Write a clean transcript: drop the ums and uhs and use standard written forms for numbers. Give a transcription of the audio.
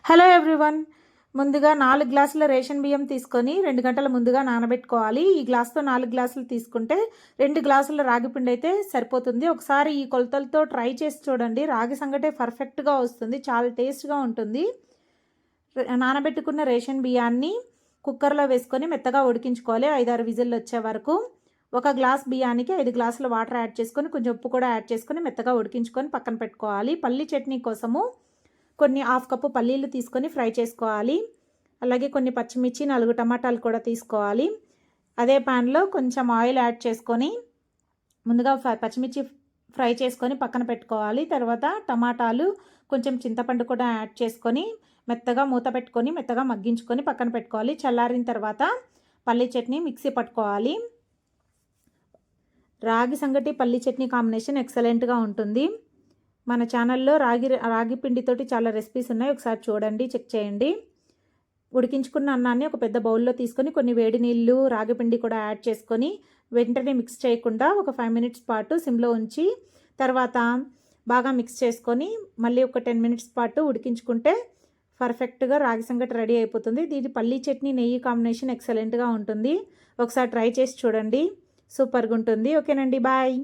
Hello everyone. ముందుగా 4 గ్లాసుల ration బియ్యం తీసుకొని 2 గంటల ముందుగా నానబెట్టుకోవాలి. ఈ గ్లాస్తో 4 గ్లాసులు తీసుకుంటే 2 గ్లాసుల రాగి పిండి అయితే సరిపోతుంది. ఒకసారి ఈ కొలతలతో ట్రై చేసి చూడండి. రాగి సంగటే పర్ఫెక్ట్గా వస్తుంది, చాలా టేస్ట్గా ఉంటుంది. నానబెట్టుకున్న రేషన్ బియ్యాన్ని కుక్కర్లో వేసుకొని మెత్తగా ఉడికించుకోవాలి 5-6 విజిల్లు వచ్చే వరకు. 1 గ్లాస్ బియ్యానికి 5 గ్లాసుల వాటర్ యాడ్ చేసుకొని కొంచెం ఉప్పు కూడా యాడ్ చేసుకొని మెత్తగా ఉడికించుకొని పక్కన పెట్టుకోవాలి. పల్లి చట్నీ కోసము కొన్ని 1/2 కప్పు పల్లీలు తీసుకొని ఫ్రై చేసుకోవాలి. అలాగే కొన్ని పచ్చిమిర్చి, 4 టమాటాలు కూడా తీసుకోవాలి. అదే ప్యాన్లో కొంచెం ఆయిల్ యాడ్ చేసుకొని ముందుగా పచ్చిమిర్చి ఫ్రై చేసుకొని పక్కన పెట్టుకోవాలి. తర్వాత టమాటాలు, కొంచెం చింతపండు కూడా యాడ్ చేసుకొని మెత్తగా మూత పెట్టుకొని మెత్తగా మగ్గించుకొని పక్కన పెట్టుకోవాలి. చల్లారిన తర్వాత పల్లి చట్నీ మిక్సీ పట్టుకోవాలి. రాగి సంగటి పల్లి చట్నీ కాంబినేషన్ ఎక్సలెంట్గా ఉంటుంది. మన ఛానల్లో రాగి పిండితోటి చాలా రెసిపీస్ ఉన్నాయి, ఒకసారి చూడండి, చెక్ చేయండి. ఉడికించుకున్న అన్నాన్ని ఒక పెద్ద బౌల్లో తీసుకొని కొన్ని వేడి నీళ్ళు, రాగి పిండి కూడా యాడ్ చేసుకొని వెంటనే మిక్స్ చేయకుండా ఒక 5 మినిట్స్ పాటు సిమ్లో ఉంచి తర్వాత బాగా మిక్స్ చేసుకొని మళ్ళీ ఒక 10 మినిట్స్ పాటు ఉడికించుకుంటే పర్ఫెక్ట్గా రాగి సంగటి రెడీ అయిపోతుంది. దీని పల్లీ చట్నీ నెయ్యి కాంబినేషన్ ఎక్సలెంట్గా ఉంటుంది. ఒకసారి ట్రై చేసి చూడండి, సూపర్గా ఉంటుంది. ఓకేనండి, బాయ్.